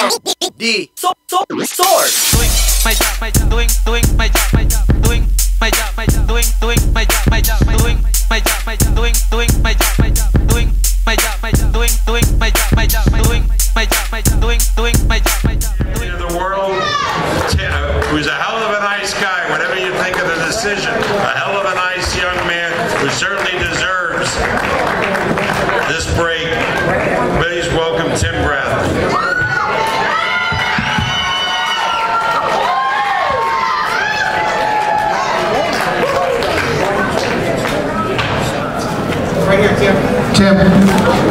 dSource. The world who's a hell of a nice guy, whatever you think of the decision. A hell of a nice young man who certainly deserves this break. Please welcome Tim Bradley. Right here, Tim. Tim,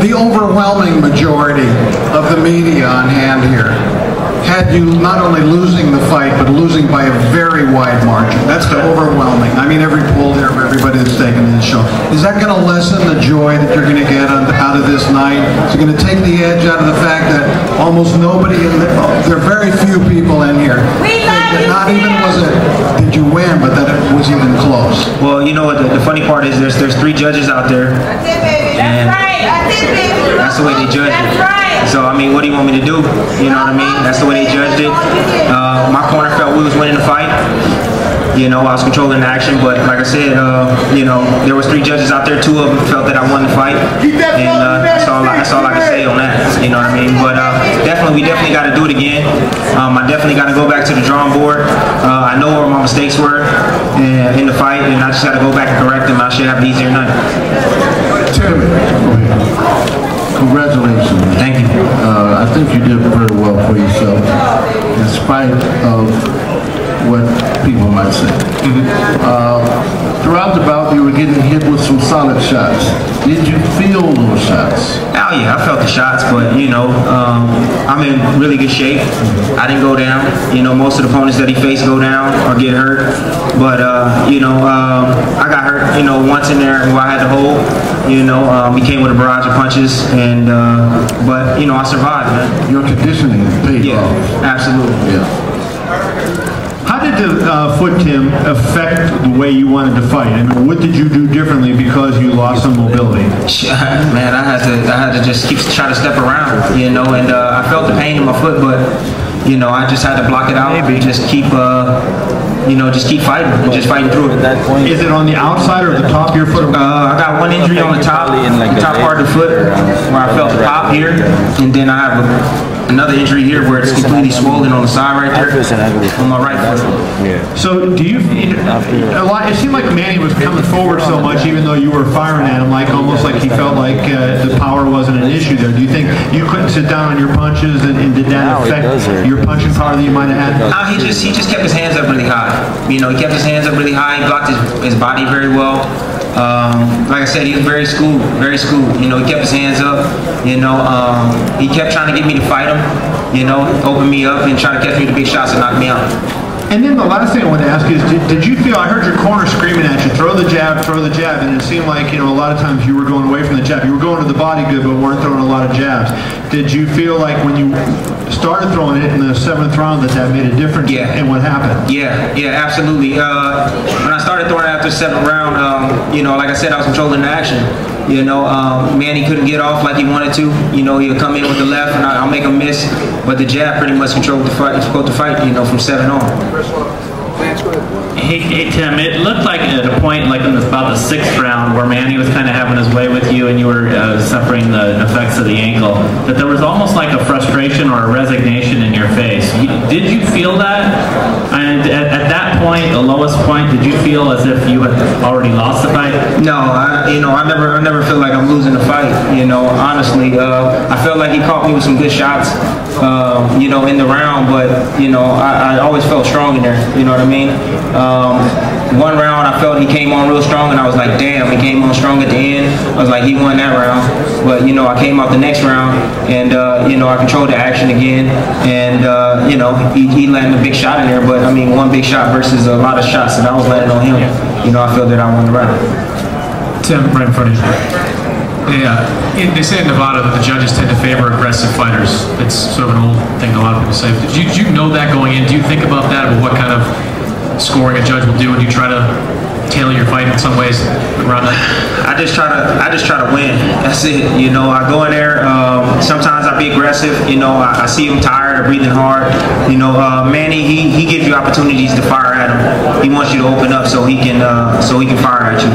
the overwhelming majority of the media on hand here had you not only losing the fight, but losing by a very wide margin. That's overwhelming. I mean, every poll here of everybody that's taken this show. Is that going to lessen the joy that you're going to get out of this night? Is it going to take the edge out of the fact that almost nobody, there are very few people in here. Not even was it, did you win, but that it was even close. Well, you know what, the funny part is there's 3 judges out there. That's it, baby. That's right. That's it, baby. That's the way they judge it. That's right. So, I mean, what do you want me to do? You know what I mean? That's the way they judged it. My corner felt we was winning the fight. You know, I was controlling the action, but like I said, you know, there was 3 judges out there. 2 of them felt that I won the fight, and that's all I can say on that. You know what I mean? But we definitely got to do it again. I definitely got to go back to the drawing board. I know where my mistakes were in the fight, and I just got to go back and correct them. I should have an easier night. Tim, congratulations. Thank you. I think you did very well for yourself, in spite of what people might say. Throughout the bout, you were getting hit with some solid shots. Did you feel those shots? Oh yeah, I felt the shots, but you know, I'm in really good shape. I didn't go down. You know, most of the opponents that he faced go down or get hurt. But you know, I got hurt. You know, once in there where I had to hold. You know, he came with a barrage of punches, and but you know, I survived, man. Your conditioning paid off. Absolutely. Yeah. How did the foot, Tim, affect the way you wanted to fight? I mean, what did you do differently because you lost some mobility? Man, I had to just try to step around, you know, and I felt the pain in my foot, but you know, I just had to block it out and just keep, you know, just keep fighting and just fighting through it. Is it on the outside or the top of your foot? I got one injury on the top part of the foot where I felt the pop here, and then I have another injury here where it's completely swollen on the side right there on my right foot. So do you, it seemed like Manny was coming forward so much even though you were firing at him, like almost like he felt like the power wasn't an issue there. Do you think you couldn't sit down on your punches and did that affect your punching power that you might have had? No, he just kept his hands up really high. You know, he kept his hands up really high. He blocked his body very well. Like I said, he was very schooled, very schooled. You know, he kept his hands up. You know, he kept trying to get me to fight him. You know, open me up and try to catch me the big shots and knock me out. And then the last thing I want to ask is, did you feel, I heard your corner screaming at you, throw the jab, and it seemed like, you know, a lot of times you were going away from the jab. You were going to the body good, but weren't throwing a lot of jabs. Did you feel like when you started throwing it in the 7th round that made a difference in what happened? Yeah, absolutely. When I started throwing it after the 7th round, you know, like I said, I was controlling the action. You know, Manny couldn't get off like he wanted to. You know, he'll come in with the left and I'll make him miss. But the jab pretty much controlled the fight, you know, from 7 on. Hey Tim, it looked like at a point like in about the 6th round where Manny was kind of having his way with you and you were suffering the effects of the ankle, that there was almost like a frustration or a resignation in your face. Did you feel that? And at that point, the lowest point, did you feel as if you had already lost the fight? No, I never feel like I'm losing the fight. You know, honestly, I felt like he caught me with some good shots, you know, in the round, but you know, I always felt strong in there. You know what I mean? One round I felt he came on real strong and I was like, damn, he came on strong at the end. I was like, he won that round. But you know, I came out the next round and you know, I controlled the action again, and you know, he landed a big shot in there, but I mean, one big shot versus a lot of shots that I was landing on him. You know, I feel that I won the round. Tim, right in front of you. Yeah, they say in Nevada that the judges tend to favor aggressive fighters. It's sort of an old thing a lot of people say. Did you know that going in? Do you think about that, about what kind of scoring a judge will do when you try to tailor your fight in some ways around that? I just try to win. That's it. You know, I go in there. Sometimes I be aggressive. You know, I see him tired or breathing hard. You know, Manny, he gives you opportunities to fire at him. He wants you to open up so he can fire at you.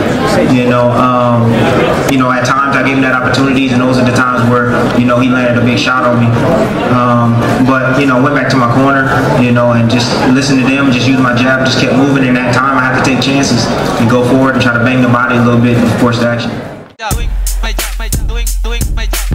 You know, at times I gave him that opportunities, and those are the times where, you know, he landed a big shot on me. But you know, went back to my corner, you know, and just listened to them, just used my jab, just kept moving. In that time, I had to take chances and go forward and try to bang the body a little bit and force the action. Doing my job.